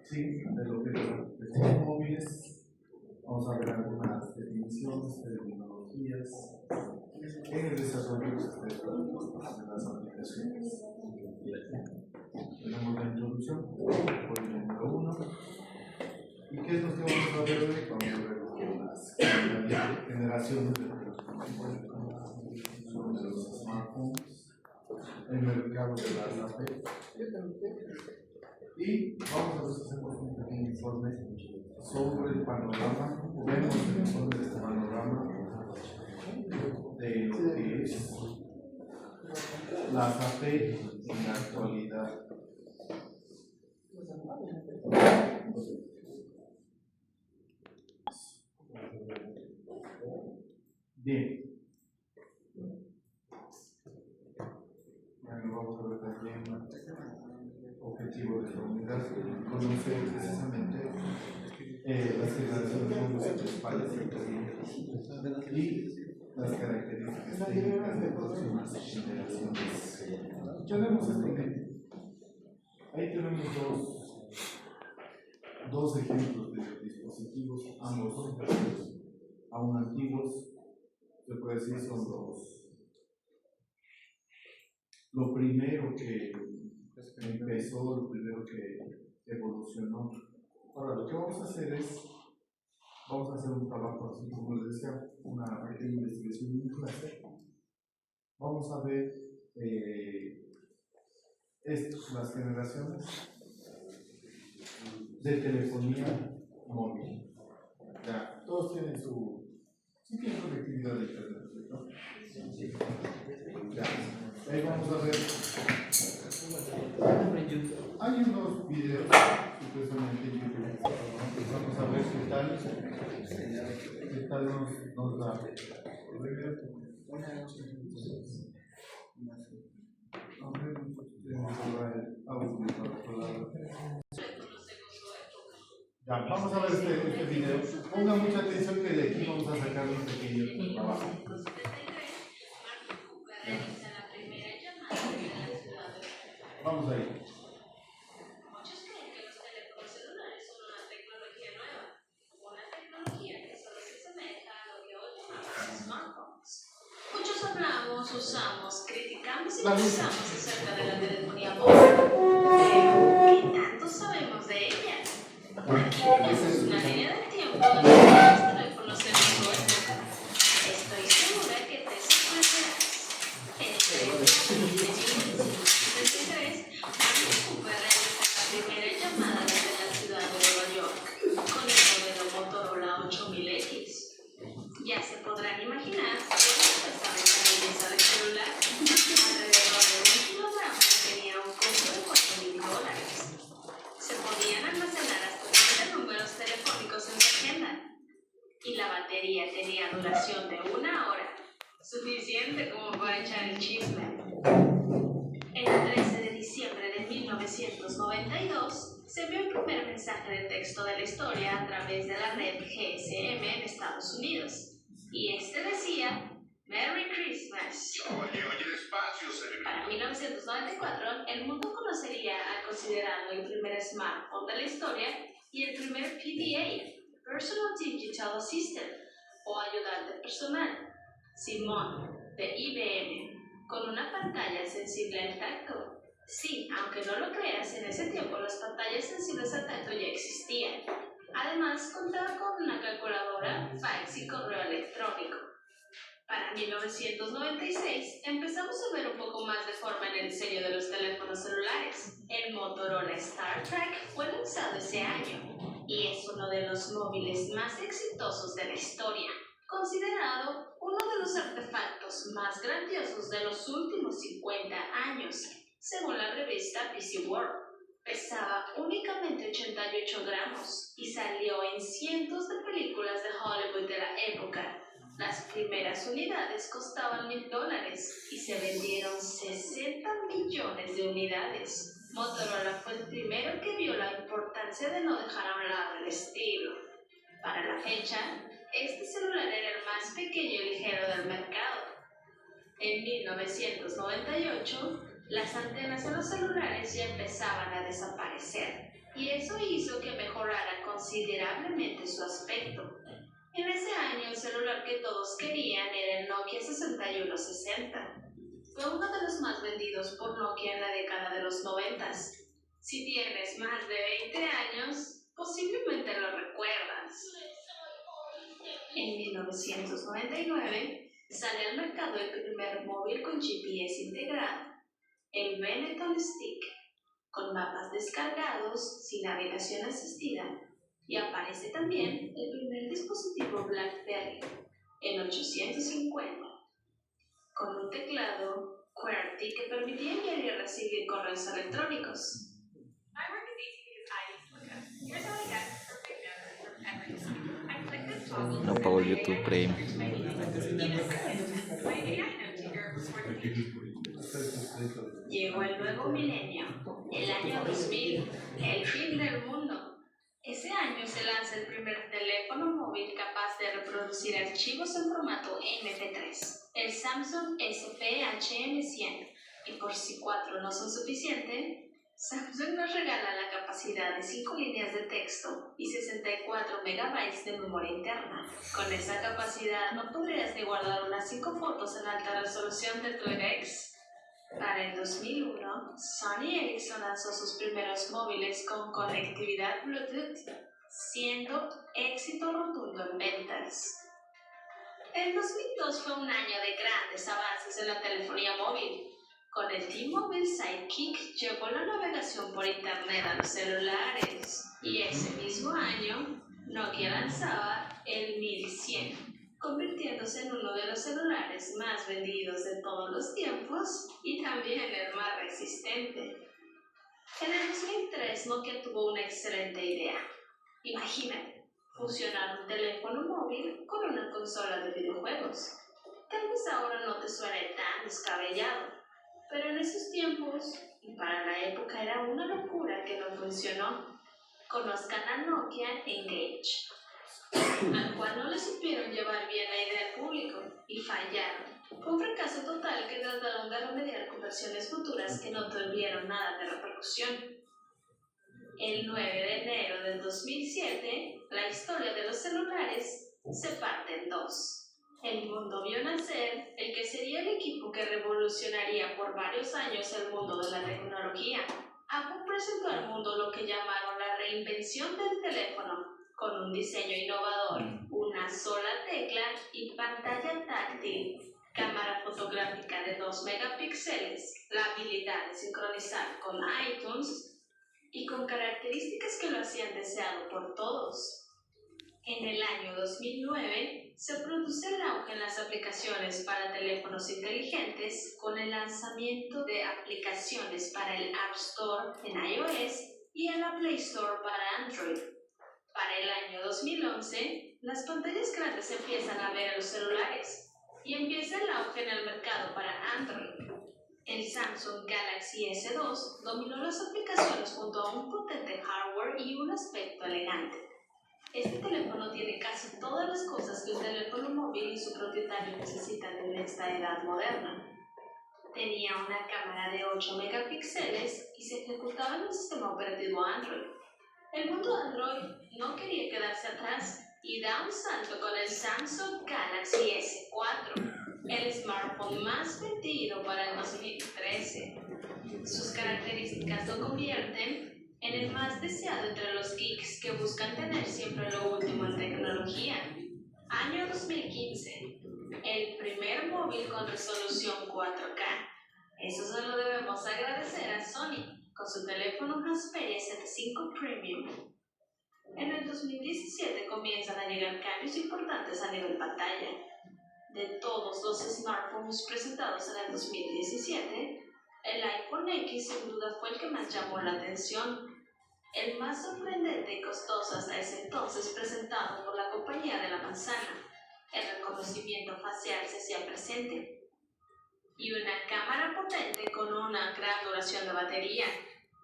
Sí, de lo que los dispositivos móviles, vamos a ver algunas definiciones, terminologías en el desarrollo de las aplicaciones. Tenemos la introducción, por el número 1. ¿Y qué es lo que vamos a ver hoy? Vamos a ver las generaciones de los smartphones, el mercado de las AP. Y vamos a ver si hacemos un pequeño informe sobre el panorama. Vemos el informe de este panorama de lo que es las AP en la actualidad. Bien. Bueno, vamos a ver también objetivo de la unidad, conocer precisamente las generaciones principales y las características técnicas de próximas generaciones. Tenemos esto bien. Ahí tenemos dos ejemplos de dispositivos, ambos aún antiguos. Se puede decir son lo primero que empezó, lo primero que evolucionó. Ahora, lo que vamos a hacer es, vamos a hacer un trabajo así, como les decía, una pequeña investigación en clase. Vamos a ver las generaciones de telefonía móvil. Ya, todos tienen sí tienen conectividad de internet, ¿no? Sí. Ya. Ahí vamos a ver. Hay unos videos supuestamente en YouTube. Vamos a ver qué tal nos da. Ya, vamos a ver este video. Ponga mucha atención que de aquí vamos a sacar un pequeño trabajo. Vamos ahí. Muchos creen que los teléfonos celulares son una tecnología nueva, una tecnología que solo se asemeja a lo que hoy llamamos smartphones. Muchos hablamos, usamos, criticamos y pensamos acerca de la telefonía móvil. Pero, ¿qué tanto sabemos de ella? Aquí tenemos una línea del tiempo donde los teléfonos en su época. Estoy segura que te sorprenderás. En el 1973, Martin Cooper realizó la primera llamada desde la ciudad de Nueva York con el modelo Motorola 8000X. Ya se podrán imaginar que no pesaba esa belleza de celular. Alrededor de 1 kilogramo tenía un costo de $4,000. Se podían almacenar hasta 30 números telefónicos en su agenda. Y la batería tenía duración de 1 hora, suficiente como para echar el chisme. El 13 de diciembre de 1992 se envió el primer mensaje de texto de la historia a través de la red GSM en Estados Unidos. Y este decía: Merry Christmas. Oye, despacio, cerebro. Para 1994, el mundo conocería al considerado el primer smartphone de la historia y el primer PDA, Personal Digital Assistant, o ayudante personal, Simon, de IBM, con una pantalla sensible al tacto. Sí, aunque no lo creas, en ese tiempo las pantallas sensibles al tacto ya existían. Además, contaba con una calculadora, fax y correo electrónico. Para 1996 empezamos a ver un poco más de forma en el diseño de los teléfonos celulares. El Motorola StarTAC fue lanzado ese año y es uno de los móviles más exitosos de la historia, considerado uno de los artefactos más grandiosos de los últimos 50 años, según la revista PC World. Pesaba únicamente 88 gramos y salió en cientos de películas de Hollywood de la época. Las primeras unidades costaban $1,000 y se vendieron 60 millones de unidades. Motorola fue el primero que vio la importancia de no dejar a un lado el estilo. Para la fecha, este celular era el más pequeño y ligero del mercado. En 1998, las antenas en los celulares ya empezaban a desaparecer. y eso hizo que mejorara considerablemente su aspecto. En ese año, el celular que todos querían era el Nokia 6160. Fue uno de los más vendidos por Nokia en la década de los 90. Si tienes más de 20 años, posiblemente lo recuerdas. En 1999 sale al mercado el primer móvil con GPS integrado, el Benetton Stick, con mapas descargados sin navegación asistida, y aparece también el primer dispositivo BlackBerry, el 850, con un teclado QWERTY que permitía enviar y recibir correos electrónicos. No pago el YouTube Premium. Llegó el nuevo milenio, el año 2000, el fin del mundo. Ese año se lanza el primer teléfono móvil capaz de reproducir archivos en formato MP3, el Samsung SPHM100. Y por si 4 no son suficientes, Samsung nos regala la capacidad de 5 líneas de texto y 64 megabytes de memoria interna. Con esa capacidad no podrías ni guardar unas 5 fotos en alta resolución de tu ex. Para el 2001, Sony Ericsson lanzó sus primeros móviles con conectividad Bluetooth, siendo éxito rotundo en ventas. El 2002 fue un año de grandes avances en la telefonía móvil. Con el T-Mobile Sidekick llegó la navegación por internet a los celulares, y ese mismo año Nokia lanzaba el 1100, convirtiéndose en uno de los celulares más vendidos de todos los tiempos y también el más resistente. En el 2003 Nokia tuvo una excelente idea. Imagínate, fusionar un teléfono móvil con una consola de videojuegos. Tal vez ahora no te suene tan descabellado, pero en esos tiempos, y para la época, era una locura que no funcionó. Conozcan a Nokia Engage, al cual no le supieron llevar bien la idea al público y fallaron. Fue un fracaso total que trataron de remediar con versiones futuras que no tuvieron nada de repercusión. El 9 de enero del 2007, la historia de los celulares se parte en dos. El mundo vio nacer el que sería el equipo que revolucionaría por varios años el mundo de la tecnología. Apple presentó al mundo lo que llamaron la reinvención del teléfono, con un diseño innovador, una sola tecla y pantalla táctil, cámara fotográfica de 2 megapíxeles, la habilidad de sincronizar con iTunes y con características que lo hacían deseado por todos. En el año 2009 se produce el auge en las aplicaciones para teléfonos inteligentes con el lanzamiento de aplicaciones para el App Store en iOS y en la Play Store para Android. Para el año 2011, las pantallas grandes empiezan a ver en los celulares y empieza el auge en el mercado para Android. El Samsung Galaxy S2 dominó las aplicaciones junto a un potente hardware y un aspecto elegante. Este teléfono tiene casi todas las cosas que un teléfono móvil y su propietario necesitan en esta edad moderna. Tenía una cámara de 8 megapíxeles y se ejecutaba en un sistema operativo Android. El mundo Android no quería quedarse atrás y da un salto con el Samsung Galaxy S4, el smartphone más vendido para el 2013. Sus características lo convierten en el más deseado entre los geeks que buscan tener siempre lo último en tecnología. Año 2015. El primer móvil con resolución 4K. Eso se lo debemos agradecer a Sony con su teléfono Xperia Z5 Premium. En el 2017 comienzan a llegar cambios importantes a nivel pantalla. De todos los smartphones presentados en el 2017, el iPhone X sin duda fue el que más llamó la atención. El más sorprendente y costoso hasta ese entonces presentado por la compañía de la manzana. El reconocimiento facial se hacía presente. Y una cámara potente con una gran duración de batería.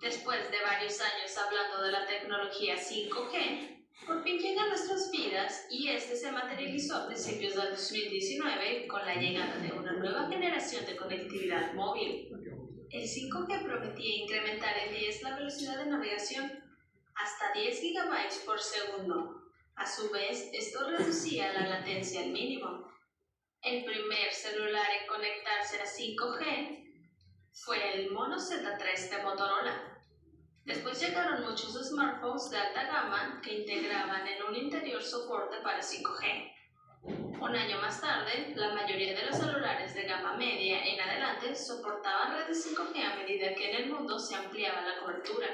Después de varios años hablando de la tecnología 5G, por fin llega a nuestras vidas y este se materializó a principios del 2019 con la llegada de una nueva generación de conectividad móvil. El 5G prometía incrementar en 10 la velocidad de navegación, hasta 10 gigabytes por segundo. A su vez, esto reducía la latencia al mínimo. El primer celular en conectarse a 5G fue el Mono Z3 de Motorola. Después llegaron muchos smartphones de alta gama que integraban en un interior soporte para 5G. Un año más tarde, la mayoría de los celulares de gama media en adelante soportaban redes 5G a medida que en el mundo se ampliaba la cobertura.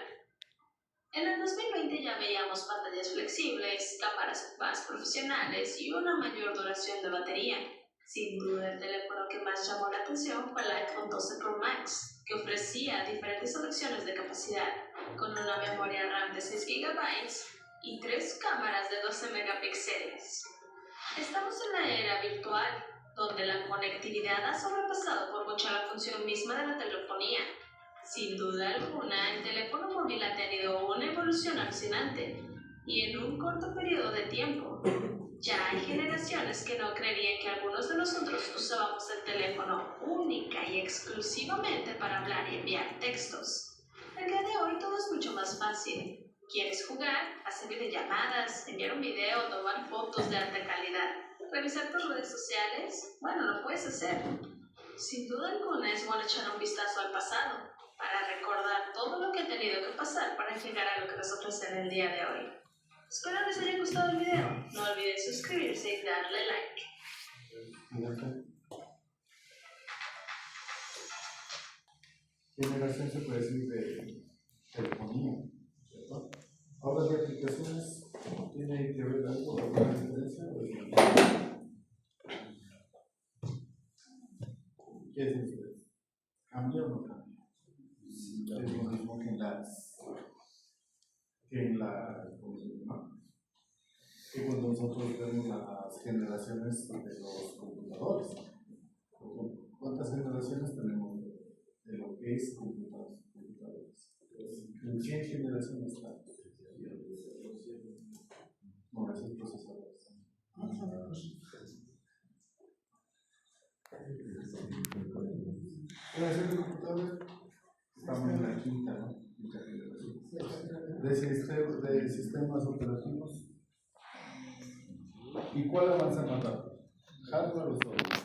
En el 2020 ya veíamos pantallas flexibles, cámaras más profesionales y una mayor duración de batería. Sin duda, el teléfono que más llamó la atención fue el iPhone 12 Pro Max, que ofrecía diferentes opciones de capacidad, con una memoria RAM de 6 GB y 3 cámaras de 12 megapíxeles. Estamos en la era virtual, donde la conectividad ha sobrepasado por mucho la función misma de la telefonía. Sin duda alguna, el teléfono móvil ha tenido una evolución alucinante, y en un corto periodo de tiempo. Ya hay generaciones que no creerían que algunos de nosotros usábamos el teléfono única y exclusivamente para hablar y enviar textos. El día de hoy todo es mucho más fácil. ¿Quieres jugar? Hacer videollamadas, enviar un video, tomar fotos de alta calidad, revisar tus redes sociales? Bueno, lo puedes hacer. Sin duda alguna es bueno echar un vistazo al pasado, para recordar todo lo que ha tenido que pasar para llegar a lo que nos ofrecen el día de hoy. Espero les haya gustado el video. No olviden suscribirse y darle like. Generación se puede decir de telefonía, ¿cierto? Ahora de aplicaciones, ¿tiene que ver algo con la diferencia? ¿Qué es esto? ¿Cambia o no cambia? Es lo mismo que que cuando nosotros vemos las generaciones de los computadores. ¿Cuántas generaciones tenemos de lo que es computadores? ¿En 100 generaciones está? No, esos procesadores. Generación de computadores, estamos en la quinta, ¿no? De sistemas operativos. ¿Y cuál avanza más rápido? ¿Hardware o software?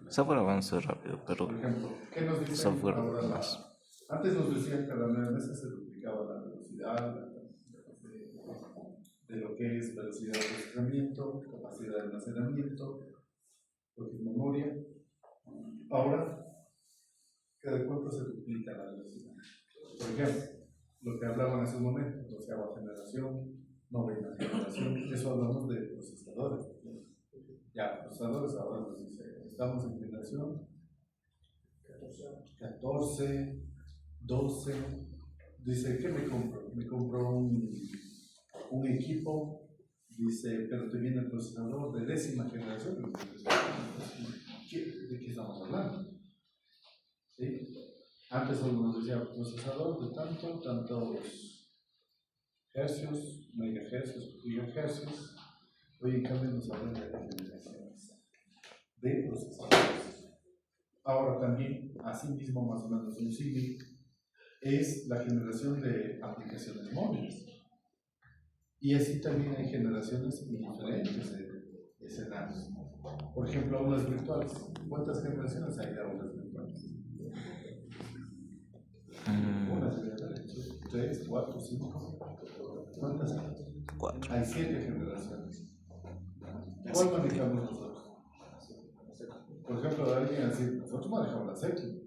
Software avanza rápido, pero Por ejemplo, ¿qué nos dicen software ahora? más. Antes nos decían que cada 9 meses se duplicaba la velocidad de lo que es velocidad de procesamiento, capacidad de almacenamiento, lo que es memoria. Ahora, cada cuánto se duplica la velocidad. Por ejemplo, lo que hablaban hace un momento, 12ª generación, 9ª generación, eso hablamos de procesadores. Ya, procesadores ahora nos dice, estamos en generación 14, 12, dice, ¿qué me compro? Me compro un equipo, dice, pero te viene el procesador de 10ª generación. ¿De qué estamos hablando? ¿Sí? Antes solo nos decía procesador de tantos hercios, megahercios, gigahercios. Hoy en cambio nos hablan de generaciones de procesadores. Ahora también, asimismo, más o menos un símil, es la generación de aplicaciones móviles. Y así también hay generaciones en diferentes escenarios. Por ejemplo, aulas virtuales. ¿Cuántas generaciones hay de aulas virtuales? Una, 3, 4, 5. ¿Cuántas hay? 4. Hay 7 generaciones. ¿Cuál manejamos nosotros? Por ejemplo, alguien así, nosotros manejamos la séptima.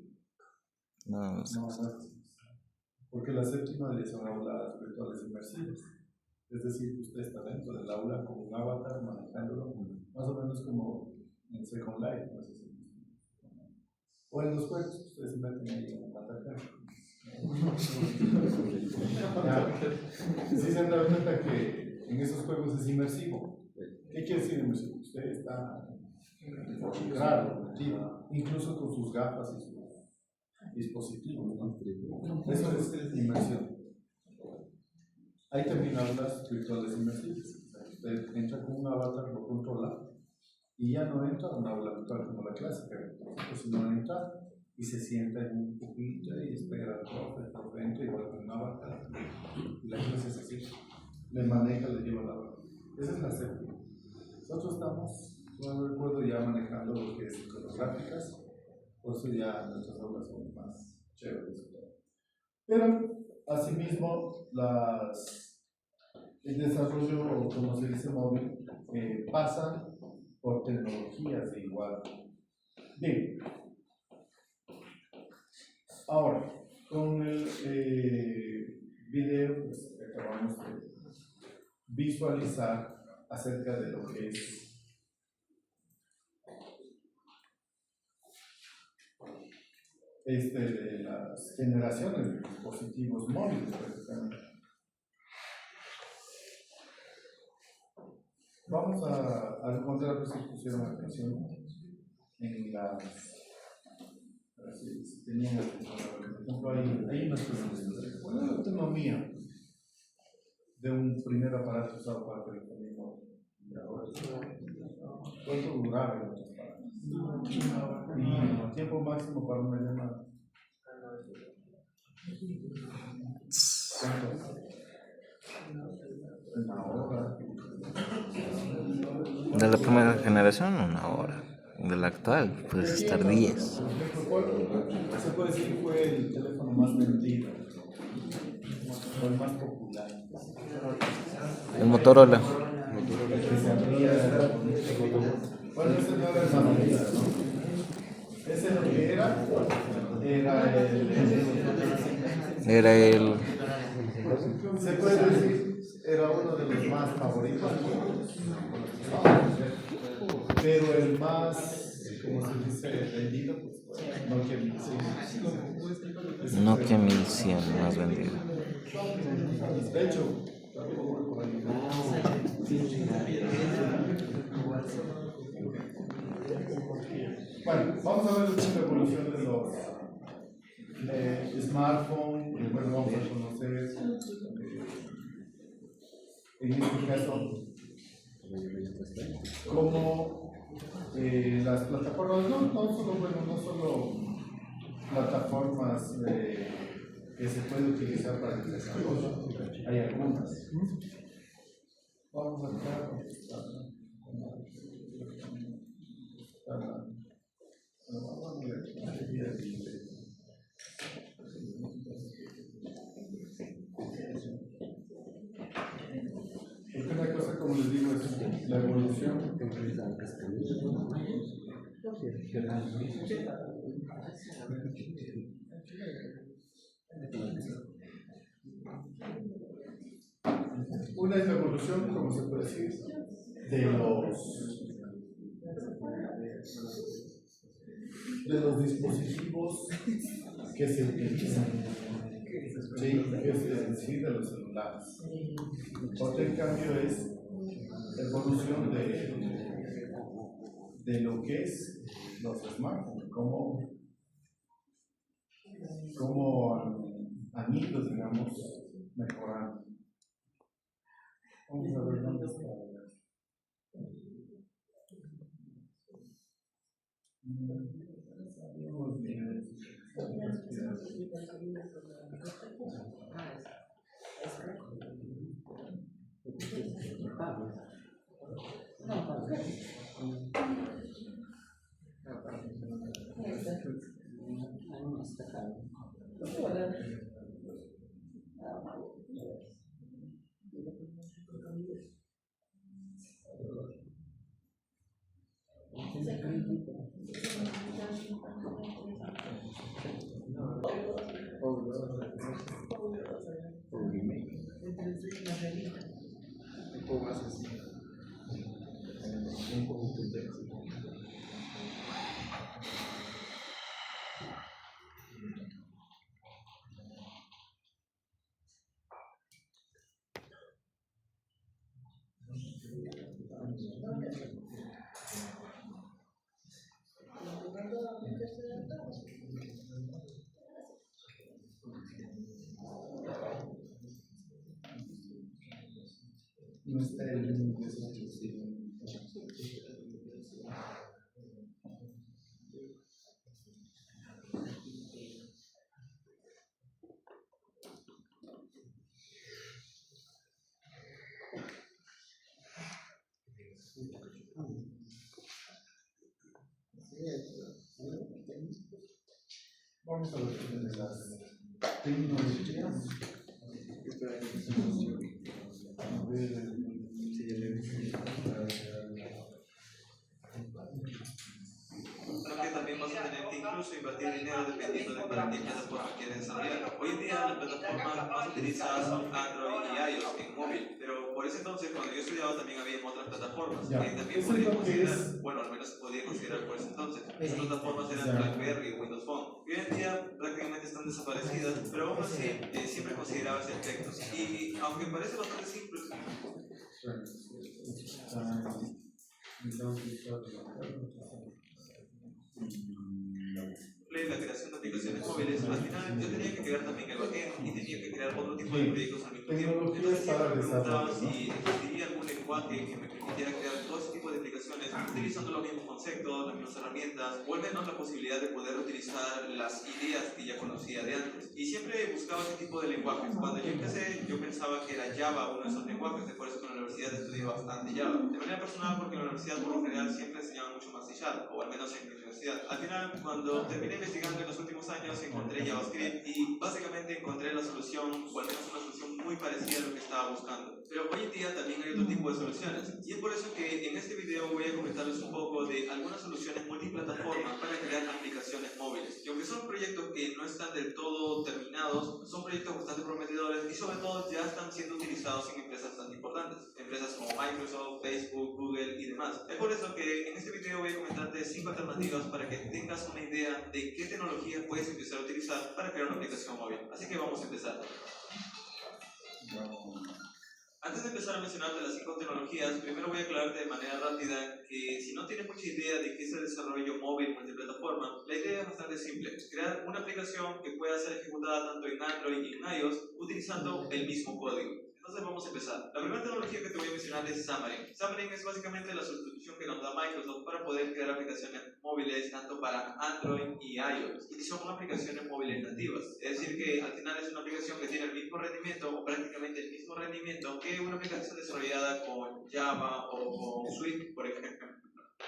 No. Porque la séptima le son aulas virtuales inmersivas. Es decir, usted está dentro del aula con un avatar manejándolo, más o menos como en Second Life. No sé si o en los juegos, ustedes se meten ahí en atacar. Sí se han dado cuenta que en esos juegos es inmersivo. ¿Qué quiere decir inmersivo? Usted está claro, incluso con sus gafas y sus dispositivos, ¿no? Eso es inmersión. Hay también aulas virtuales inmersivas. Usted entra con un avatar, lo controla y ya no entra a una aula virtual como la clásica, pues no entra y se sienta en un pupitre y espera al profe, el profe entra igual con una avatar y la clase es así, le maneja, le lleva la hora. Esa es la séptima. Nosotros estamos, no recuerdo, ya manejando lo que es iconográficas, por eso ya nuestras aulas son más chéveres. Pero, asimismo, el desarrollo, como se dice, móvil, pasa por tecnologías de igual. Bien, ahora, con el video pues, que acabamos de visualizar acerca de lo que es de las generaciones de dispositivos móviles prácticamente. Vamos a encontrar pues, si pusieron atención en las. A ver si tenían atención. Por ejemplo, hay unas preguntas. ¿Cuál es la autonomía de un primer aparato usado para telefonía móvil? ¿Cuánto duraba en otras palabras? Y el tiempo máximo para una llamada. ¿Cuánto? Una hora. De la primera generación, 1 hora. De la actual, puedes estar 10. ¿Cuál se puede decir que fue el teléfono más vendido o el más popular? El Motorola. Bueno, ese no era el más vendido, ¿no? Ese lo que era Era el. se puede decir, era uno de los más favoritos, pero el más, como se dice, vendido, pues Nokia 1100. Nokia 1100 más vendido. De hecho, por ahí. Bueno, vamos a ver la evolución de los smartphones. Bueno, vamos a conocer en este caso cómo las plataformas, no solo plataformas que se pueden utilizar para el desarrollo, hay algunas. Vamos acá. Porque una cosa, como les digo, es la evolución. Una es la evolución, como se puede decir, de los dispositivos que se utilizan, ¿sí? Es decir, de los celulares. Otro en cambio es la evolución de lo que es los smartphones, cómo han ido, digamos, mejorando. Vamos a ver dónde está. No está el Vamos a ver de las tecnologías. Espera que se funcione. A ver si ya le dije. Creo que también vas a tener que incluso invertir dinero dependiendo de para qué plataforma quieres desarrollar. Hoy en día las plataformas más utilizadas son Android y iOS en móvil, pero por ese entonces cuando yo estudiaba también había otras plataformas Ya. que también Eso es podría lo que considerar, es. bueno, al menos se podía considerar por ese entonces. Esas plataformas eran BlackBerry y Windows Phone. Hoy en día prácticamente están desaparecidas, pero aún así siempre consideraba ese aspecto. Y aunque parece bastante simple, la creación de aplicaciones móviles, al final yo tenía que crear también el backend y tenía que crear otro tipo de proyectos al mismo tiempo. Entonces siempre me preguntaba si existiría algún lenguaje que me permitiera crear todo ese tipo de aplicaciones utilizando los mismos conceptos, las mismas herramientas, o al menos la posibilidad de poder utilizar las ideas que ya conocía de antes. Y siempre buscaba ese tipo de lenguajes. Cuando yo empecé, yo pensaba que era Java uno de esos lenguajes, por eso que en la universidad estudié bastante Java. De manera personal, porque en la universidad por lo general siempre enseñaban mucho más C Sharp, o al menos en mi universidad. Al final, cuando terminé investigando en los últimos años, encontré JavaScript y básicamente encontré la solución, o al menos una solución muy parecida a lo que estaba buscando. Pero hoy en día también hay otro tipo de soluciones, y es por eso que en este video voy a comentarles un poco de algunas soluciones multiplataforma para crear aplicaciones móviles. Y aunque son proyectos que no están del todo terminados, son proyectos bastante prometedores y sobre todo ya están siendo utilizados en empresas tan importantes, empresas como Microsoft, Facebook, Google y demás. Es por eso que en este video voy a comentarte 5 alternativas para que tengas una idea de qué tecnología puedes empezar a utilizar para crear una aplicación móvil. Así que vamos a empezar. Antes de empezar a mencionarte las 5 tecnologías, primero voy a aclararte de manera rápida que si no tienes mucha idea de qué es el desarrollo móvil multiplataforma, la idea es bastante simple: crear una aplicación que pueda ser ejecutada tanto en Android y en iOS utilizando el mismo código. Entonces vamos a empezar. La primera tecnología que te voy a mencionar es Xamarin. Xamarin es básicamente la sustitución que nos da Microsoft para poder crear aplicaciones móviles tanto para Android y iOS. Y son aplicaciones móviles nativas. Es decir que al final es una aplicación que tiene el mismo rendimiento o prácticamente el mismo rendimiento que una aplicación desarrollada con Java o con Swift, por ejemplo.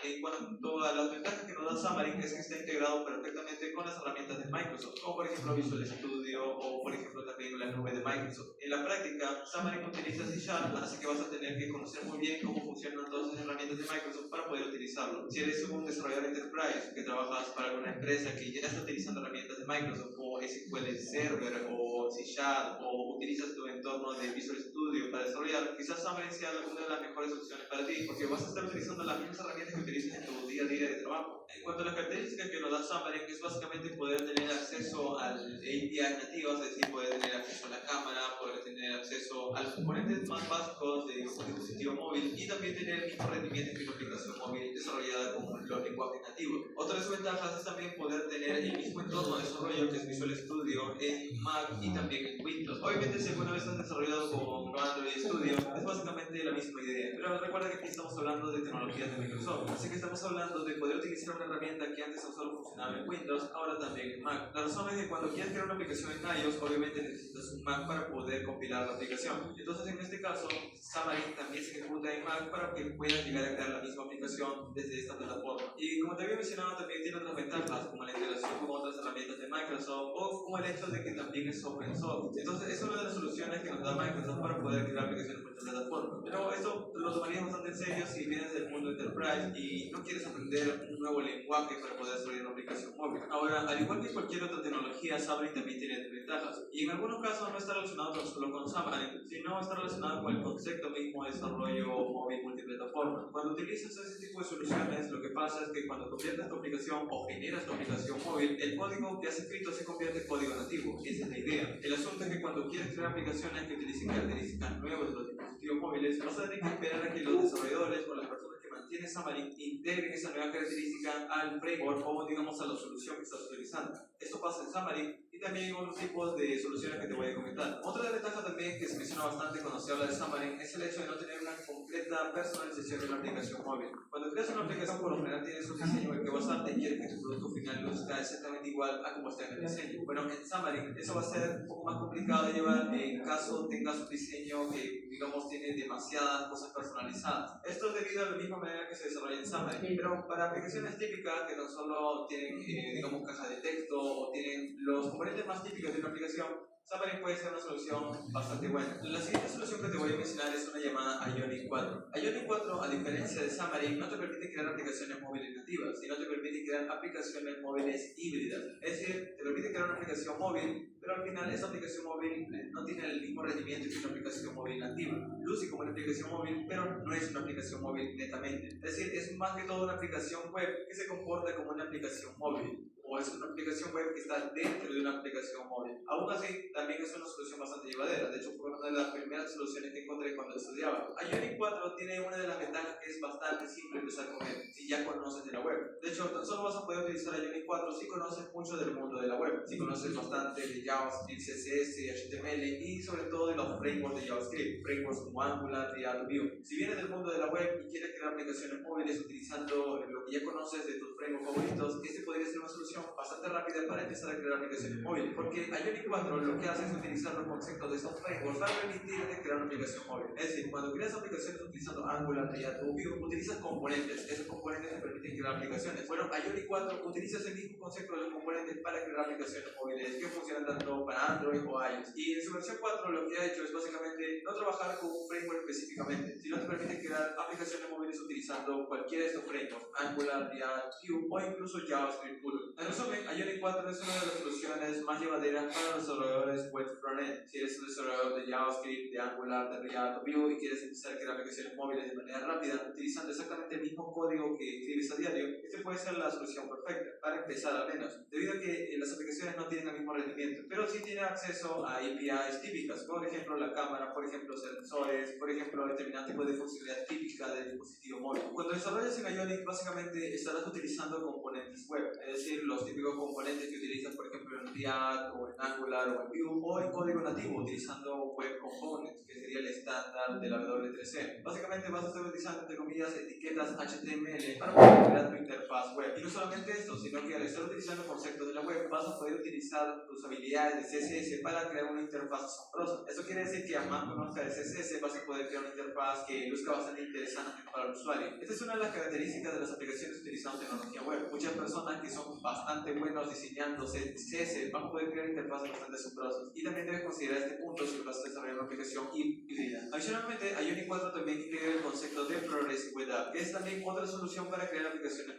En cuanto a las ventajas que nos da Xamarin, es que está integrado perfectamente con las herramientas de Microsoft, como por ejemplo Visual Studio o por ejemplo también la nube de Microsoft. En la práctica, Xamarin utiliza C Sharp, así que vas a tener que conocer muy bien cómo funcionan todas las herramientas de Microsoft para poder utilizarlo. Si eres un desarrollador enterprise que trabajas para alguna empresa que ya está utilizando herramientas de Microsoft como SQL Server o C Sharp, o utilizas tu entorno de Visual Studio para desarrollar, quizás Xamarin sea una de las mejores opciones para ti, porque vas a estar utilizando las mismas herramientas que utilizas en tu día a día de trabajo. En cuanto a las características que nos da Xamarin, es básicamente poder tener acceso al API nativas, es decir, poder tener acceso a la cámara, poder tener acceso a los componentes más básicos de un dispositivo móvil y también tener el mismo rendimiento que una aplicación móvil desarrollada con los lenguajes nativos. Otra de sus ventajas es también poder tener el mismo entorno de desarrollo que es Visual Studio en Mac y también en Windows. Obviamente, si alguna vez has desarrollado con Android Studio, es básicamente la misma idea, pero recuerda que aquí estamos hablando de tecnologías de Microsoft, así que estamos hablando de poder utilizar una herramienta que antes solo funcionaba en Windows, ahora también en Mac. La razón es que cuando quieres crear una aplicación en iOS, obviamente necesitas un Mac para poder compilar la aplicación. Entonces, en este caso, Xamarin también se ejecuta en Mac para que puedas llegar a crear la misma aplicación desde esta plataforma. Y como te había mencionado, también tiene otras ventajas, como la integración con otras herramientas de Microsoft o como el hecho de que también es open source. Entonces, es una de las soluciones que nos da Microsoft para poder crear aplicaciones multiplataforma. Pero esto lo tomarías bastante en serio si vienes del mundo enterprise y no quieres aprender un nuevo lenguaje para poder desarrollar una aplicación móvil. Ahora, al igual que cualquier otra tecnología, Xamarin también tiene desventajas. Y en algunos casos no está relacionado solo con Xamarin, sino está relacionado con el concepto mismo de desarrollo móvil multiplataforma. Cuando utilizas ese tipo de soluciones, lo que pasa es que cuando conviertes tu aplicación o generas tu aplicación móvil, el código que has escrito se convierte en código nativo. Esa es la idea. El asunto es que cuando quieres crear aplicaciones que utilicen características nuevas de los dispositivos móviles, vas a tener que esperar a que los desarrolladores o las personas que mantienen Xamarin integren esa nueva característica al framework o digamos a la solución que estás utilizando. Esto pasa en Xamarin y también otros tipos de soluciones que te voy a comentar. Otra ventaja también que se menciona bastante cuando se habla de Xamarin es el hecho de no tener una completa personalización de una aplicación móvil. Cuando creas una aplicación, por lo general tienes un diseño en el que basarte y quieres que tu producto final luzca exactamente igual a como está en el diseño. Bueno, en Xamarin eso va a ser un poco más complicado de llevar en caso tengas un diseño que, digamos, tiene demasiadas cosas personalizadas. Esto es debido a la misma manera que se desarrolla en Xamarin, pero para aplicaciones típicas que tan solo tienen, digamos, caja de texto o tienen los componentes más típicos de una aplicación, Xamarin puede ser una solución bastante buena. La siguiente solución que te voy a mencionar es una llamada Ionic 4. Ionic 4, a diferencia de Xamarin, no te permite crear aplicaciones móviles nativas, sino te permite crear aplicaciones móviles híbridas. Es decir, te permite crear una aplicación móvil, pero al final esa aplicación móvil no tiene el mismo rendimiento que una aplicación móvil nativa. Luce como una aplicación móvil, pero no es una aplicación móvil netamente. Es decir, es más que todo una aplicación web que se comporta como una aplicación móvil. O es una aplicación web que está dentro de una aplicación móvil. Aún así, también es una solución bastante llevadera. De hecho, fue una de las primeras soluciones que encontré cuando estudiaba. Ionic 4 tiene una de las ventajas que es bastante simple empezar con él, si ya conoces de la web. De hecho, tan solo vas a poder utilizar Ionic 4 si conoces mucho del mundo de la web, si conoces bastante de JavaScript, CSS, HTML y sobre todo de los frameworks de JavaScript, frameworks como Angular, React, Vue. Si vienes del mundo de la web y quieres crear aplicaciones móviles utilizando lo que ya conoces de tus frameworks favoritos, este podría ser una solución bastante rápida para empezar a crear aplicaciones móviles, porque Ionic 4 lo que hace es utilizar los conceptos de estos frameworks para permitirte crear una aplicación móvil. Es decir, cuando creas aplicaciones utilizando Angular, React o Vue, utilizas componentes. Esos componentes te permiten crear aplicaciones. Bueno, Ionic 4 utiliza ese mismo concepto de los componentes para crear aplicaciones móviles que funcionan tanto para Android o iOS. Y en su versión 4 lo que ha hecho es básicamente no trabajar con un framework específicamente, sino te permite crear aplicaciones móviles utilizando cualquiera de estos frameworks, Angular, React, Vue o incluso JavaScript puro. En resumen, Ionic 4 es una de las soluciones más llevaderas para los desarrolladores web frontend. Si eres un desarrollador de JavaScript, de Angular, de React o Vue y quieres empezar a crear aplicaciones móviles de manera rápida, utilizando exactamente el mismo código que escribes a diario, este puede ser la solución perfecta, para empezar al menos, debido a que las aplicaciones no tienen el mismo rendimiento, pero sí tienen acceso a APIs típicas, por ejemplo la cámara, por ejemplo sensores, por ejemplo determinado tipo de funcionalidad típica del dispositivo móvil. Cuando desarrollas en Ionic, básicamente estarás utilizando componentes web, es decir, los típicos componentes que utilizas, por ejemplo, en React o en Angular o en Vue, o en código nativo utilizando Web Components, que sería el estándar de la W3C. Básicamente vas a estar utilizando, entre comillas, etiquetas HTML para poder crear tu interfaz web. Y no solamente esto, sino que al estar utilizando conceptos de la web, vas a poder utilizar tus habilidades de CSS para crear una interfaz asombrosa. Eso quiere decir que, a más conozcas de CSS, vas a poder crear una interfaz que luzca bastante interesante para el usuario. Esta es una de las características de las aplicaciones utilizando tecnología web. Muchas personas que son bastante buenos diseñando CSS van a poder crear interfaces bastante asombrosas. Y también debes considerar este punto si vas a desarrollar una aplicación híbrida. Adicionalmente, Ionic 4 también integra el concepto de Progressive Web App, que es también otra solución para crear aplicaciones.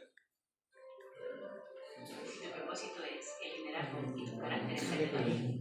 El propósito es eliminar y tu carácter excelente.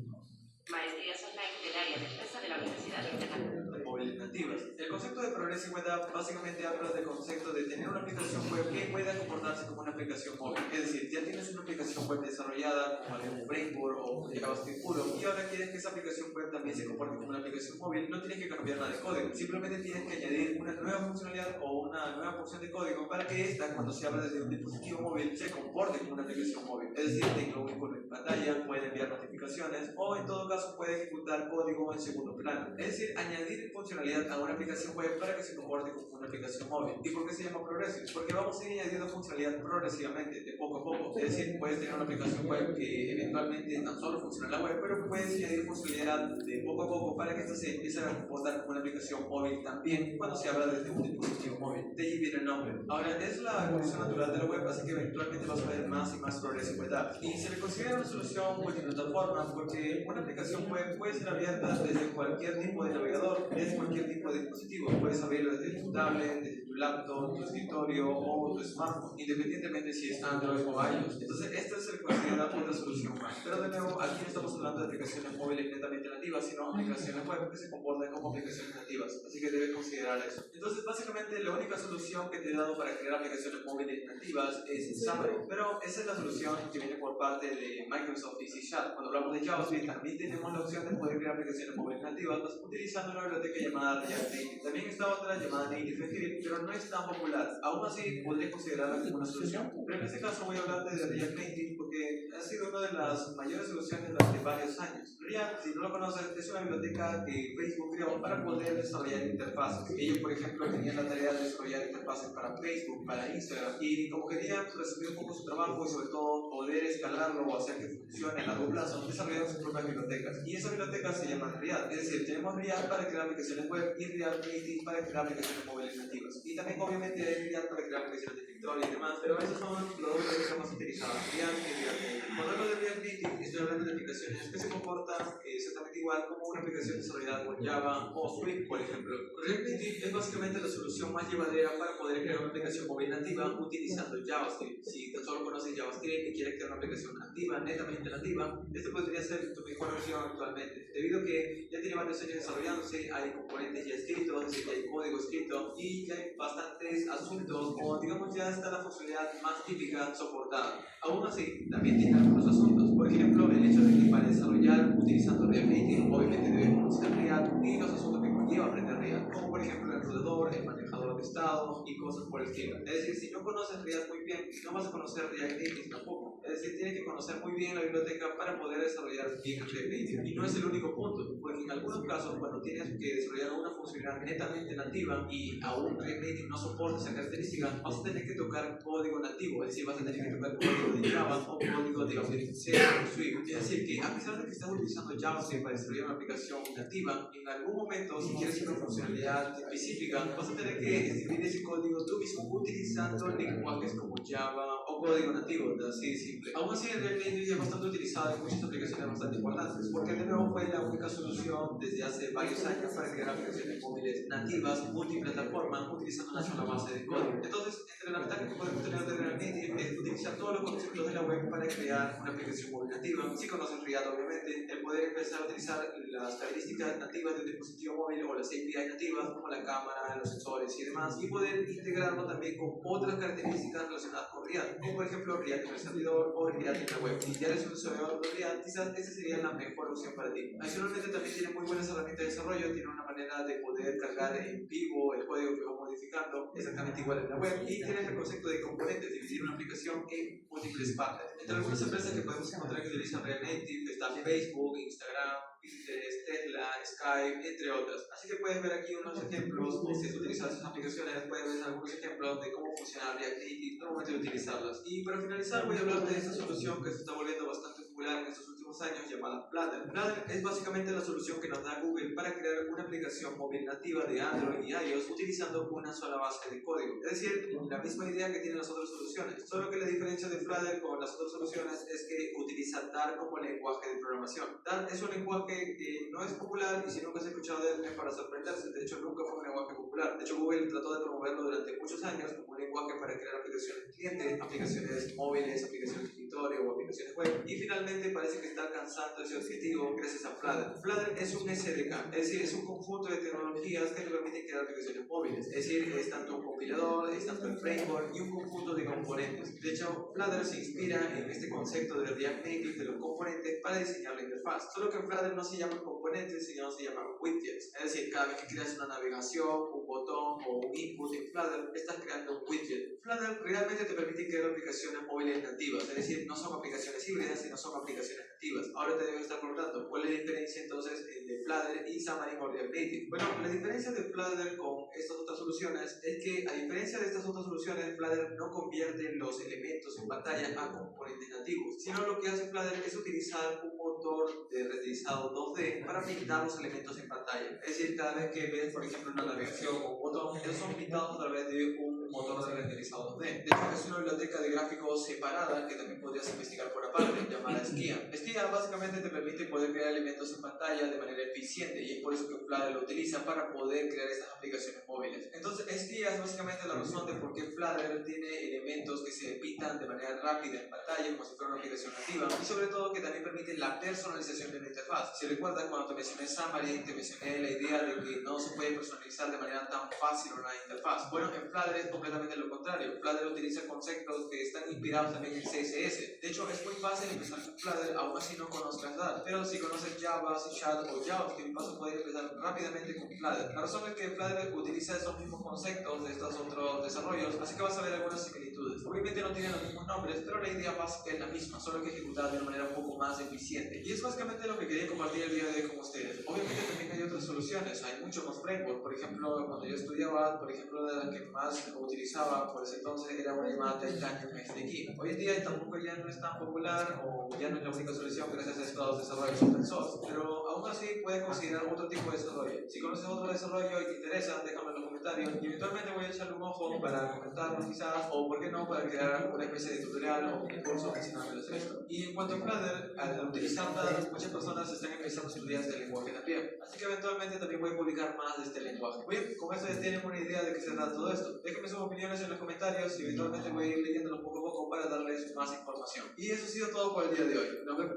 Maestrías online del área de empresa de la Universidad Internacional. Móviles nativas. El concepto de Progressive Web App básicamente habla del concepto de tener una aplicación web que pueda comportarse como una aplicación móvil. Es decir, ya tienes una aplicación web desarrollada como algún framework o JavaScript puro y ahora quieres que esa aplicación web también se comporte como una aplicación móvil, no tienes que cambiar nada de código, simplemente tienes que añadir una nueva funcionalidad o una nueva función de código para que esta, cuando se habla desde un dispositivo móvil, se comporte como una aplicación móvil. Es decir, tenga un icono en pantalla, puede enviar notificaciones o en todo caso puede ejecutar código en segundo plano. Es decir, añadir funcionalidad a una aplicación web para que se comporte como una aplicación móvil. ¿Y por qué se llama Progressive? Porque vamos a ir añadiendo funcionalidad progresivamente, de poco a poco. Es decir, puedes tener una aplicación web que eventualmente tan solo funciona en la web, pero puedes añadir funcionalidad de poco a poco para que esta se empiece a comportar como una aplicación móvil también cuando se habla desde un dispositivo móvil. De ahí viene el nombre. Ahora, es la evolución natural de la web, así que eventualmente vas a ver más y más Progressive Web App. Y se le considera una solución multiplataforma porque una aplicación web puede ser abierta desde cualquier tipo de navegador, desde cualquier tipo de dispositivo. Puedes abrirlo desde tu tablet, desde tu laptop, tu escritorio o tu smartphone, independientemente si es Android o iOS. Entonces, esta se le considera una solución más. Pero de nuevo, aquí no estamos hablando de aplicaciones móviles netamente nativas, sino aplicaciones web que se comportan como aplicaciones nativas. Así que debes considerar eso. Entonces, básicamente, la única solución que te he dado para crear aplicaciones móviles nativas es Xamarin. Pero esa es la solución que viene por parte de Microsoft y C#. Cuando hablamos de JavaScript, también tenemos la opción de poder crear aplicaciones móviles nativas utilizando una biblioteca llamada React Native. También está otra llamada Native Script, pero pero no es tan popular. Aún así, podría considerarla como una solución. Pero en este caso voy a hablar de React Native porque ha sido una de las mayores soluciones durante varios años. React, si no lo conoces, es una biblioteca que Facebook creó para poder desarrollar interfaces. Ellos, por ejemplo, tenían la tarea de desarrollar interfaces para Facebook, para Instagram, y como querían resumir un poco su trabajo y sobre todo poder escalarlo o hacer que funcione a largo plazo, desarrollaron sus propias bibliotecas. Y esas bibliotecas se llaman React. Es decir, tenemos React para crear aplicaciones web y React Native para crear aplicaciones móviles nativas. Y también obviamente hay React para crear aplicaciones de escritorio y demás, pero esos son los dos bibliotecas más utilizadas, React y React Native. Cuando hablo de React Native, estoy hablando de aplicaciones que se comportan exactamente igual como una aplicación desarrollada con Java o Swift, por ejemplo. React Native es básicamente la solución más llevadera para poder crear una aplicación móvil nativa utilizando JavaScript. Si tan solo conoces JavaScript y quieres crear una aplicación nativa, netamente nativa, este podría ser tu mejor versión actualmente, debido a que ya tiene varios años desarrollándose, hay componentes ya escritos, es decir, ya hay código escrito y ya hay bastantes asuntos, o digamos ya está la funcionalidad más típica soportada. Aún así, también tiene algunos asuntos, por ejemplo, el hecho de que para desarrollar utilizando React Native, obviamente debes conocer React y los asuntos que conlleva aprender React, como por ejemplo el roedor, el manejador de estado y cosas por el estilo. Es decir, si no conoces React muy bien, no vas a conocer React Native tampoco. Es decir, tienes que conocer muy bien la biblioteca para poder desarrollar bien el React Native. Y no es el único punto, porque en algunos casos, cuando tienes que desarrollar una funcionalidad netamente nativa y aún React Native no soporta esa característica, vas a tener que tocar código nativo, es decir, vas a tener que tocar código de Java o código de C o Swift. Es decir, que a pesar de que estás utilizando JavaScript para desarrollar una aplicación nativa, en algún momento, si quieres una funcionalidad específica, vas a tener que escribir ese código tú mismo utilizando lenguajes como Java o código nativo, así de simple. Aún así, el React Native es bastante utilizado en muchas aplicaciones bastante importantes, porque de nuevo fue la única solución desde hace varios años para crear aplicaciones móviles nativas, multiplataforma, utilizando una sola base de código. Entonces, entre la ventaja que podemos tener de React Native es utilizar todos los conceptos de la web para crear una aplicación móvil nativa. Si conoces React, obviamente, el poder empezar a utilizar las características nativas de un dispositivo móvil o las API nativas, como la cámara, los sensores y demás, y poder integrarlo también con otras características relacionadas con React, como por ejemplo React en el servidor o React en la web. Si ya eres un desarrollador de React, quizás esa sería la mejor opción para ti. Adicionalmente, también tiene muy buenas herramientas de desarrollo, tiene una manera de poder cargar en vivo el código que vas modificando, exactamente igual en la web, y tienes el concepto de componentes, dividir una aplicación en múltiples partes. Entre algunas empresas que podemos encontrar que utilizan React Native está Facebook, Instagram, Pinterest, Tesla, Skype, entre otras. Así que puedes ver aquí unos ejemplos, si has utilizado esas aplicaciones, puedes ver algunos ejemplos de cómo funciona React Native, al momento de utilizarlas. Y para finalizar voy a hablar de esta solución que se está volviendo bastante popular en estos últimos años, llamada Flutter. Flutter es básicamente la solución que nos da Google para crear una aplicación móvil nativa de Android y iOS utilizando una sola base de código. Es decir, la misma idea que tienen las otras soluciones, solo que la diferencia de Flutter con las otras soluciones es que utiliza Dart como lenguaje de programación. Dart es un lenguaje que no es popular y si nunca has escuchado de él es para sorprenderse, de hecho nunca fue un lenguaje popular. De hecho Google trató de promoverlo durante muchos años como un lenguaje para crear aplicaciones cliente, aplicaciones móviles, aplicaciones de escritorio o aplicaciones web, y finalmente parece que está alcanzando ese objetivo gracias a Flutter. Flutter es un SDK, es decir, es un conjunto de tecnologías que te permiten crear aplicaciones móviles, es decir, es tanto un compilador, es tanto el framework y un conjunto de componentes. De hecho, Flutter se inspira en este concepto de React Native de los componentes para diseñar la interfaz, solo que en Flutter no se llaman componentes, sino se llaman widgets, es decir, cada vez que creas una navegación, un botón o un input en Flutter, estás creando un widget. Flutter realmente te permite crear aplicaciones móviles nativas, es decir, no son aplicaciones híbridas, sino son aplicaciones nativas. Ahora te debes estar preguntando, ¿cuál es la diferencia entonces entre Flutter y Xamarin o React Native? Bueno, la diferencia de Flutter con estas otras soluciones es que, a diferencia de estas otras soluciones, Flutter no convierte los elementos en pantalla a componentes nativos, sino lo que hace Flutter es utilizar un motor de renderizado 2D para pintar los elementos en pantalla. Es decir, cada vez que ves, por ejemplo, una navegación o un botón, ellos son pintados a través de un motor de renderizado 2D. De hecho, es una biblioteca de gráficos separada que también podrías investigar por aparte, llamada Skia. Skia básicamente te permite poder crear elementos en pantalla de manera eficiente y es por eso que Flutter lo utiliza para poder crear estas aplicaciones móviles. Entonces, Skia es básicamente la razón de por qué Flutter tiene elementos que se pintan de manera rápida en pantalla como si fuera una aplicación nativa y sobre todo que también permite la personalización de la interfaz. Si recuerdas, cuando te mencioné Xamarin, te mencioné la idea de que no se puede personalizar de manera tan fácil una interfaz. Bueno, en Flutter es completamente lo contrario. Flutter utiliza conceptos que están inspirados también en CSS. De hecho, es muy fácil empezar con Flutter, aún así no conozcas Dart. Pero si conoces Java, C# o JavaScript, vas a poder empezar rápidamente con Flutter. La razón es que Flutter utiliza esos mismos conceptos de estos otros desarrollos, así que vas a ver algunas similitudes. Obviamente no tienen los mismos nombres, pero la idea básica es la misma, solo que ejecutada de una manera un poco más eficiente. Y es básicamente lo que quería compartir el día de hoy con ustedes. Obviamente también hay otras soluciones, hay muchos más frameworks. Por ejemplo, cuando yo estudiaba, por ejemplo, de las que más utilizaba por ese entonces era una llamada Titanium XDK. Hoy en día tampoco ya no es tan popular o ya no es la única solución gracias a estos desarrollos open source, pero aún así puedes considerar otro tipo de desarrollo. Si conoces otro desarrollo y te interesa, déjame en los comentarios y eventualmente voy a echarle un ojo para comentarnos quizás, o por qué no, para crear una especie de tutorial o un curso mencionándoles esto. Y en cuanto a Flutter, al utilizar Dart, muchas personas están empezando a estudiar este lenguaje también, así que eventualmente también voy a publicar más de este lenguaje. Bien, con eso ya tienen una idea de qué se trata todo esto. Déjenme sus opiniones en los comentarios y eventualmente voy a ir leyéndolos poco a poco para darles más información. Y eso ha sido todo por el día de hoy. Nos vemos.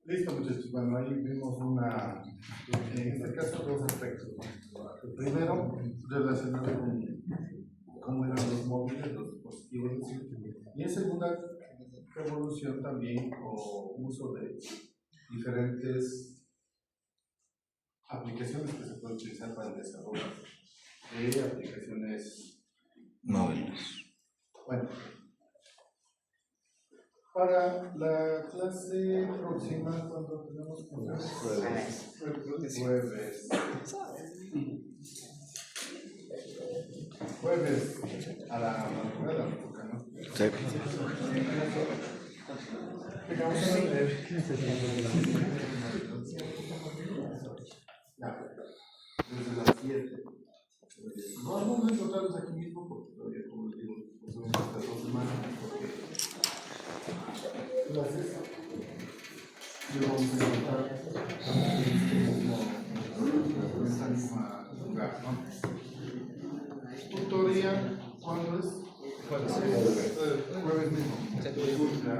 Listo, muchachos. Bueno, ahí vimos en este caso, dos aspectos. El primero, relacionado con cómo eran los móviles, los dispositivos, y en segunda, evolución también o uso de diferentes aplicaciones que se pueden utilizar para el desarrollo de aplicaciones Móviles. Bueno, para la clase próxima, cuando tenemos jueves a la madrugada, ¿no? Sí. Desde las 7. Vamos a encontrarnos aquí mismo porque todavía, como les digo, son estas 2 semanas. Clases. Y vamos a encontrar en esta misma lugar, ¿no? Tutoría, ¿cuándo es? Jueves mismo. Ya,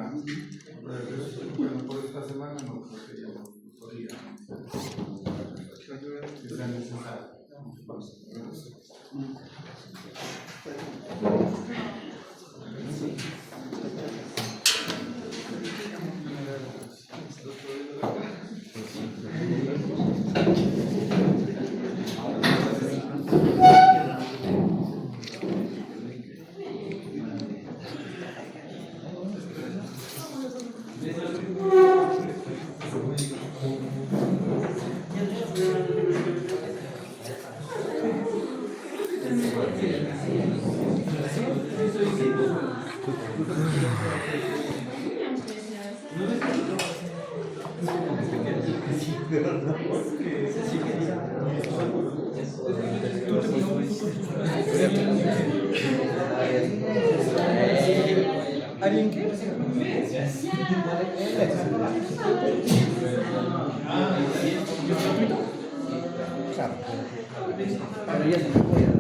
bueno, por esta semana no creo que haya tutoría. Que sea necesario. ¿Alguien qué? Claro. Pero ya se puede.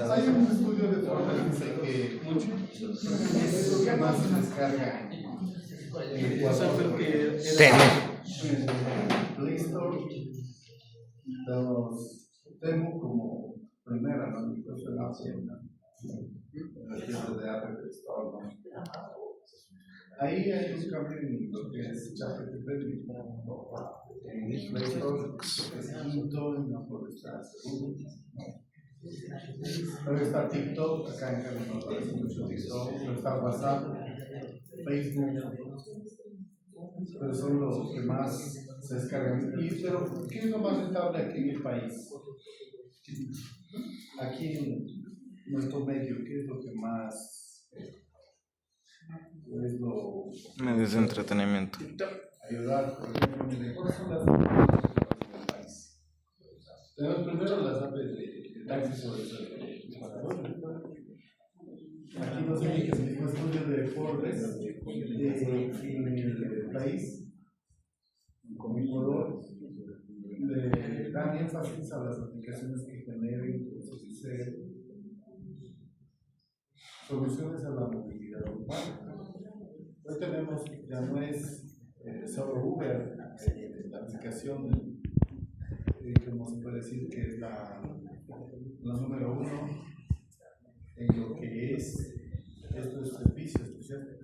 Hay un estudio de forma que dice que es lo que más se descarga en Ecuador. Play Store los Temu como primera, ¿no? Entonces la tienda de Apple Store, ¿no? Ahí hay un cambio en lo que es ChatGPT. En Play Store es quinto, en Apple está segundo. Luego está TikTok, acá en Cali no aparece mucho TikTok, luego está WhatsApp, Facebook, pero son los que más se descargan. Pero, ¿qué es lo más rentable aquí en el país? Aquí en nuestro medio, ¿qué es lo que más es lo Medios de entretenimiento. ayudar? Por ejemplo, miren, ¿cuáles son las apps del país? Tenemos primero las apps de taxi sobre aquí no sé qué es un estudio de Forbes en el país, como Ecuador, le dan énfasis a las aplicaciones que generen soluciones a la movilidad urbana. Hoy tenemos, ya no es solo Uber, la aplicación como se puede decir, que es la número uno en lo que es estos servicios especiales.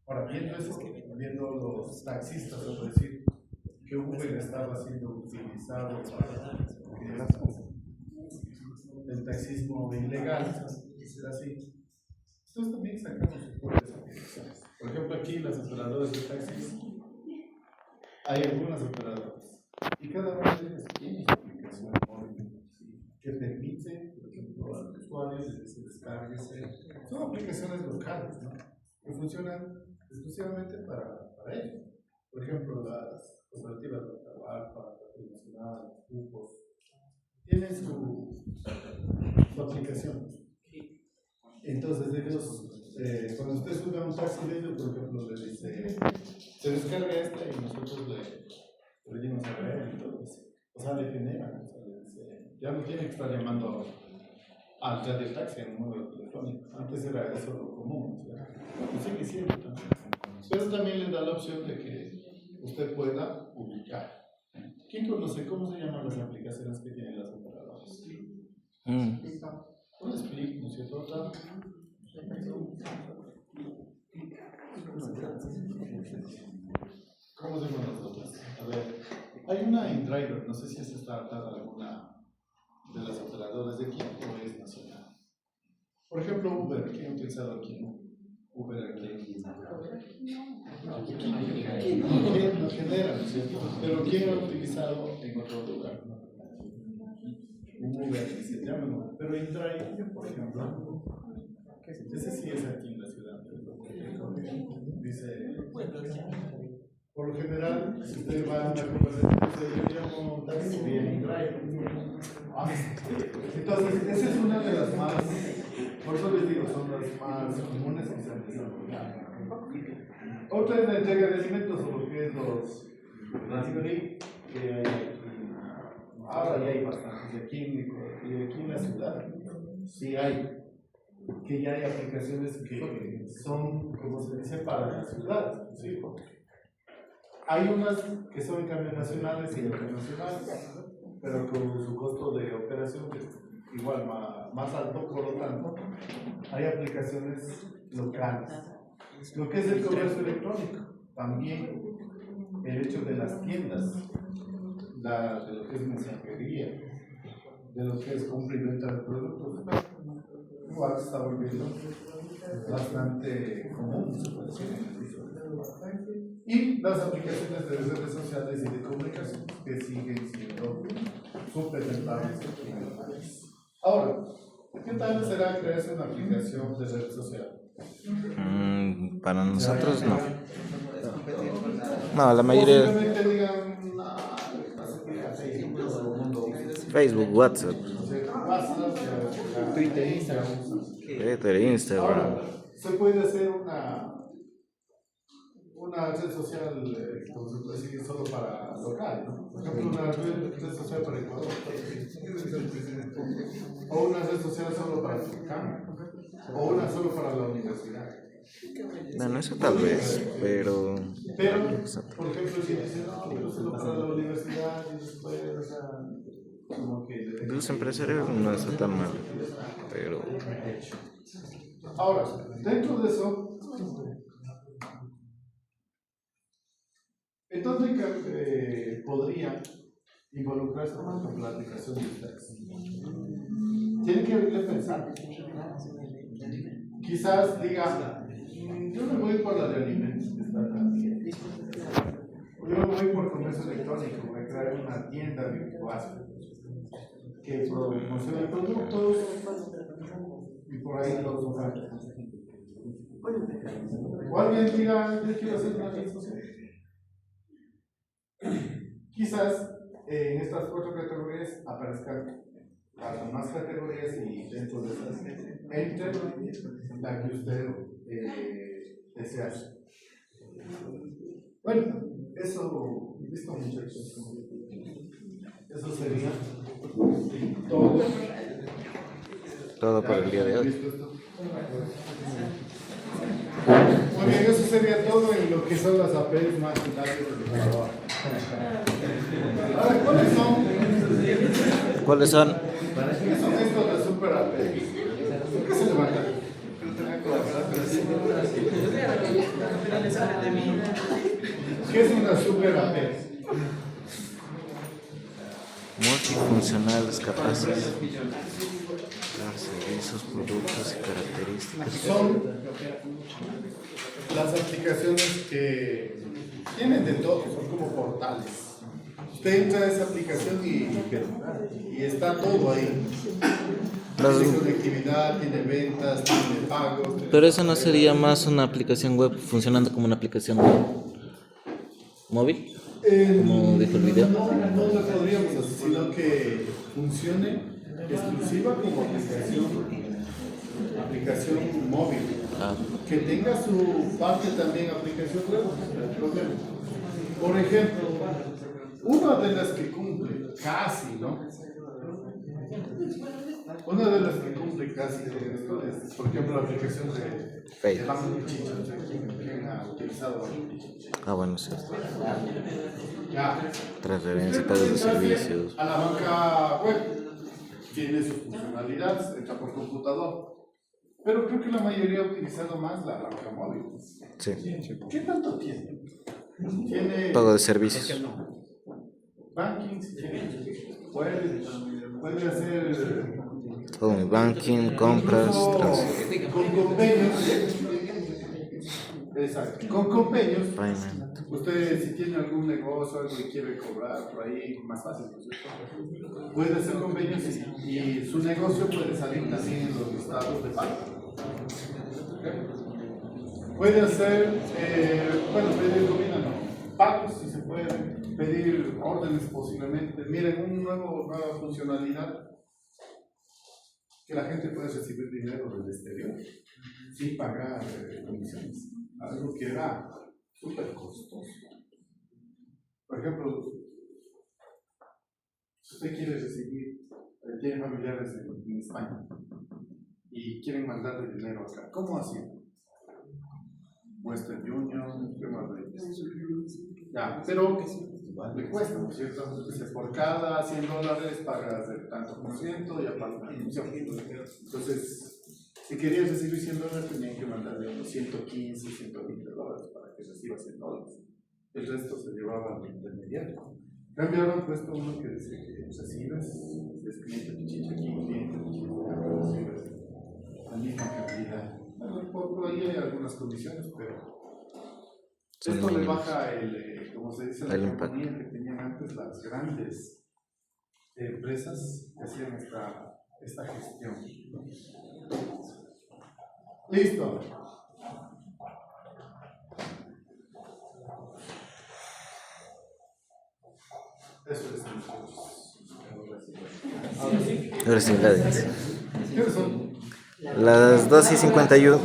Ahora, viendo los taxistas, se puede decir que Uber estaba siendo utilizado para el taxismo ilegal, es así. Entonces también sacamos sus propias aplicaciones. Por ejemplo, aquí las operadoras de taxis, hay algunas operadoras y cada una de ellas tiene su aplicación móvil que permite, por ejemplo, a los usuarios que se descarguen. Son aplicaciones locales, ¿no? Que funcionan exclusivamente para ellos. Por ejemplo, las cooperativas de trabajo, la nacional, los grupos, tienen su aplicación. Entonces ellos, cuando usted sube a un taxi de ellos, por ejemplo, le dice, se descarga esta y nosotros le dimos a ver y todo eso. O sea, le generan, o sea, le dice, ya no tiene que estar llamando al chat del taxi en un número telefónico. Antes era eso lo común, ¿verdad? Y sigue siendo también. Pero también le da la opción de que usted pueda publicar. ¿Quién conoce cómo se llaman las aplicaciones que tienen las operadoras? Un split, ¿no es cierto? Otra. ¿Cómo se llaman las otras? A ver, hay una en Driver, no sé si esa está atada a alguna de las operadoras de aquí o es nacional. Por ejemplo, Uber, ¿quién ha utilizado aquí? Uber aquí. ¿Quién lo genera, ¿no es cierto? Pero ¿quién lo ha utilizado en otro lugar? Un Uber que se llama, pero en Drive, por ejemplo, ese sí es aquí en la ciudad. Dice, por lo general, si usted va a una conversación, dice, yo llamo un taxi en Drive. Entonces, esa es una de las más, por eso les digo, son las más comunes que se han desarrollado. Otra es la entrega de alimentos, o lo que es los delivery, que hay aquí. Ahora ya hay bastantes, y aquí en la ciudad sí hay, que ya hay aplicaciones que son, como se dice, para la ciudad, ¿sí? Hay unas que son en camiones nacionales y internacionales, pero con su costo de operación que es igual más alto, por lo tanto, hay aplicaciones locales. Lo que es el comercio electrónico, también el hecho de las tiendas, de lo que es mensajería, de lo que es compra y venta de productos, igual se está volviendo bastante común, se puede decir. Y las aplicaciones de redes sociales y de comunicación que siguen siendo súper rentables en el país. Ahora, ¿qué tal será crearse una aplicación de red social? Para nosotros no. No, la mayoría. Posiblemente digan, Facebook, WhatsApp, Twitter, Instagram. Twitter, Instagram. Ahora, se puede hacer una red social, como se puede decir, solo para local, ¿no? Por ejemplo, una red social para Ecuador, o una red social solo para Turcán, o una solo para la universidad. Bueno, eso tal vez, pero por ejemplo, si dicen, no, solo para la universidad y después, o sea, como que... los empresarios no está tan mal, pero... Ahora, dentro de eso, entonces podría involucrarse con la aplicación de taxi. Tiene que pensar. Quizás diga, yo me voy por la de alimentos, que está acá. Yo me voy por comercio electrónico, voy a crear una tienda virtual que promocione productos y por ahí los ofertas. O alguien diga, yo quiero hacer una red social. Quizás en estas 4 categorías aparezcan las demás categorías y dentro de esas entre la que usted desea. Bueno, eso, listo muchachos. Eso sería todo. Todo por el día de hoy. ¿Listo esto? Muy bien, eso sería todo en lo que son las APIs más finales del jugador. Ahora, ¿cuáles son? ¿Cuáles son? ¿Qué son estos de super APIs? ¿Por qué se levantan? ¿Qué es una super API? Multifuncionales capaces de dar servicios, productos y características. Son las aplicaciones que tienen de todo, son como portales. Usted entra a esa aplicación y está todo ahí. Tiene conectividad, tiene ventas, tiene pagos. Pero eso no sería más una aplicación web funcionando como una aplicación móvil, como dijo el video. No lo podríamos hacer, sino que funcione exclusiva como aplicación móvil. Ah, Que tenga su parte también aplicación web, no hay problema. Por ejemplo, una de las que cumple casi, ¿no? Una de las que cumple casi con esto es, por ejemplo, la aplicación de Banco Pichincha. ¿Quién ha utilizado Banco Pichincha? ah, bueno, sí. Ya. Transferencia y pagos de servicios. A la banca web tiene su funcionalidad, entra por computador. Pero creo que la mayoría ha utilizado más la banca móvil. Sí. ¿Qué tanto tiene? Tiene Pago de servicios. banking, si quiere. Puede hacer Home banking, compras, con convenios. Exacto. Con convenios. payment. Usted si tiene algún negocio, algo que quiere cobrar por ahí, más fácil, ¿no es cierto? Puede hacer convenios y su negocio puede salir también en los listados de pago. Puede hacer, pedir comida, no, pagos si se puede, pedir órdenes posiblemente. Miren, nueva funcionalidad, que la gente puede recibir dinero del exterior sin pagar comisiones, algo que era súper costoso. Por ejemplo, si usted quiere recibir, tiene familiares en España y quieren mandarle dinero acá, ¿cómo hacen? Western Union, ¿qué más de ellos? Ya, pero le cuesta, ¿no es cierto? Entonces, por cada $100 pagas el tanto por ciento y aparte la comisión. Entonces, si querías recibir $100, tenían que mandarle unos $115, $120 para que reciba $100. El resto se llevaba al intermediario. Cambiaron puesto uno que dice que recibes, es cliente Pichincha aquí, cliente Pichincha acá, recibes la misma cantidad. Bueno, por ahí hay algunas condiciones, pero esto le baja el, como se dice, la economía que tenían antes las grandes empresas que hacían esta gestión. Listo. Eso es. Ahora sí, gracias. ¿Qué son? Las 2:51.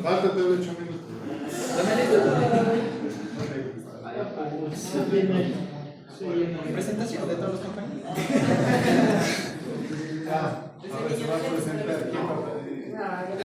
Fáltate 8 minutos. Presentación de todos los compañeros. Ya, ahora se va a presentar. ¿Quién va a